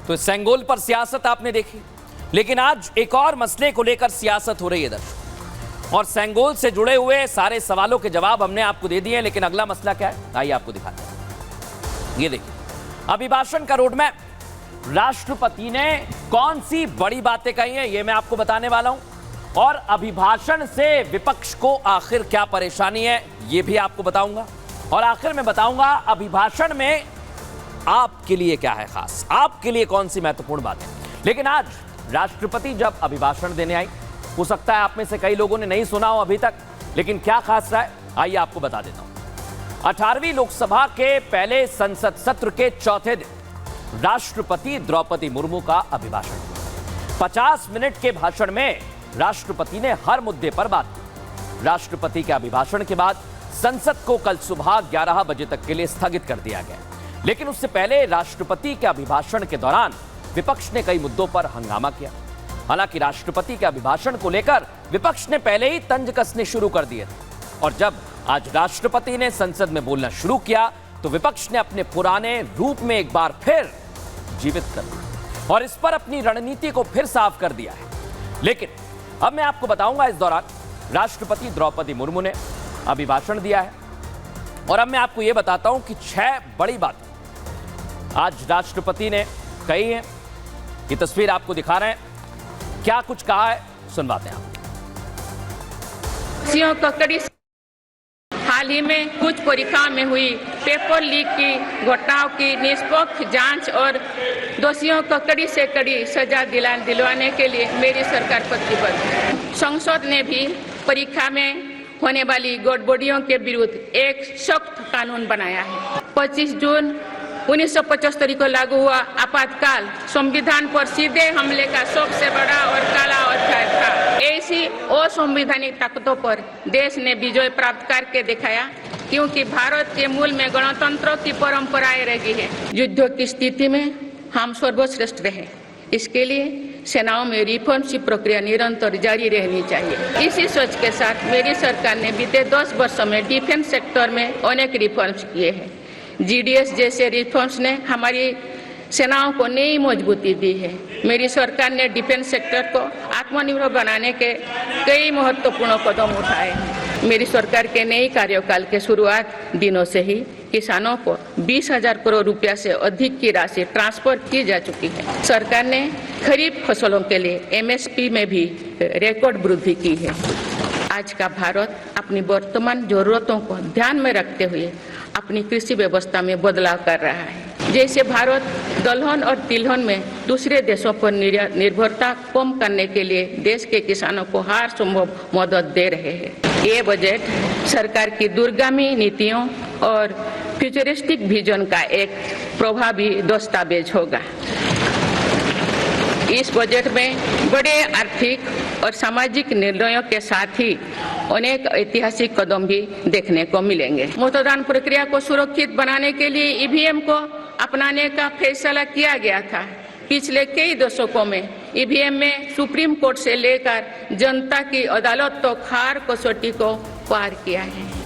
तो सेंगोल पर सियासत आपने देखी, लेकिन आज एक और मसले को लेकर सियासत हो रही है दर्शक, और सेंगोल से जुड़े हुए सारे सवालों के जवाब हमने आपको दे दिए हैं। लेकिन अगला मसला क्या है, आइए आपको दिखाते हैं। ये देखिए, अभिभाषण का रोडमैप, राष्ट्रपति ने कौन सी बड़ी बातें कही हैं ये मैं आपको बताने वाला हूं, और अभिभाषण से विपक्ष को आखिर क्या परेशानी है ये भी आपको बताऊंगा, और आखिर में बताऊंगा अभिभाषण में आपके लिए क्या है खास, आपके लिए कौन सी महत्वपूर्ण बात है। लेकिन आज राष्ट्रपति जब अभिभाषण देने आई, हो सकता है आप में से कई लोगों ने नहीं सुना हो अभी तक, लेकिन क्या खास रहा है आइए आपको बता देता हूं। 18वीं लोकसभा के पहले संसद सत्र के चौथे दिन राष्ट्रपति द्रौपदी मुर्मू का अभिभाषण। 50 मिनट के भाषण में राष्ट्रपति ने हर मुद्दे पर बात की। राष्ट्रपति के अभिभाषण के बाद संसद को कल सुबह 11 बजे तक के लिए स्थगित कर दिया गया, लेकिन उससे पहले राष्ट्रपति के अभिभाषण के दौरान विपक्ष ने कई मुद्दों पर हंगामा किया। हालांकि राष्ट्रपति के अभिभाषण को लेकर विपक्ष ने पहले ही तंज कसने शुरू कर दिए थे, और जब आज राष्ट्रपति ने संसद में बोलना शुरू किया तो विपक्ष ने अपने पुराने रूप में एक बार फिर जीवित कर दिया और इस पर अपनी रणनीति को फिर साफ कर दिया है। लेकिन अब मैं आपको बताऊंगा, इस दौरान राष्ट्रपति द्रौपदी मुर्मू ने अभिभाषण दिया है, और अब मैं आपको यह बताता हूं कि 6 बड़ी बातें आज राष्ट्रपति ने कही है। ये तस्वीर आपको दिखा रहे हैं, क्या कुछ कहा है सुनवाते हैं आप। हाल ही में कुछ परीक्षाओं में हुई पेपर लीक की घटनाओं की निष्पक्ष जांच और दोषियों को कड़ी से कड़ी सजा दिलवाने के लिए मेरी सरकार प्रतिबद्ध है। संसद ने भी परीक्षा में होने वाली गड़बड़ियों के विरुद्ध एक सख्त कानून बनाया है। 25 जून 1975 को लागू हुआ आपातकाल संविधान पर सीधे हमले का सबसे बड़ा और काला अध्याय था। ऐसी असंवैधानिक ताकतों पर देश ने विजय प्राप्त करके दिखाया, क्योंकि भारत के मूल में गणतंत्र की परंपराएं रही है। युद्ध की स्थिति में हम सर्वश्रेष्ठ रहे, इसके लिए सेनाओं में रिफॉर्म्स की प्रक्रिया निरंतर जारी रहनी चाहिए। इसी सोच के साथ मेरी सरकार ने बीते 10 वर्षों में डिफेंस सेक्टर में अनेक रिफॉर्म्स किए हैं। GDS जैसे रिफॉर्म्स ने हमारी सेनाओं को नई मजबूती दी है। मेरी सरकार ने डिफेंस सेक्टर को आत्मनिर्भर बनाने के कई महत्वपूर्ण कदम उठाए हैं। मेरी सरकार के नई कार्यकाल के शुरुआत दिनों से ही किसानों को 20,000 करोड़ रुपया से अधिक की राशि ट्रांसफर की जा चुकी है। सरकार ने खरीफ फसलों के लिए MSP में भी रिकॉर्ड वृद्धि की है। आज का भारत अपनी वर्तमान जरूरतों को ध्यान में रखते हुए अपनी कृषि व्यवस्था में बदलाव कर रहा है। जैसे भारत दलहन और तिलहन में दूसरे देशों पर निर्भरता कम करने के लिए देश के किसानों को हर संभव मदद दे रहे हैं। ये बजट सरकार की दूरगामी नीतियों और फ्यूचरिस्टिक विजन का एक प्रभावी दस्तावेज होगा। इस बजट में बड़े आर्थिक और सामाजिक निर्णयों के साथ ही अनेक ऐतिहासिक कदम भी देखने को मिलेंगे। मतदान प्रक्रिया को सुरक्षित बनाने के लिए EVM को अपनाने का फैसला किया गया था। पिछले कई दशकों में EVM में सुप्रीम कोर्ट से लेकर जनता की अदालत तक हर कसौटी को पार किया है।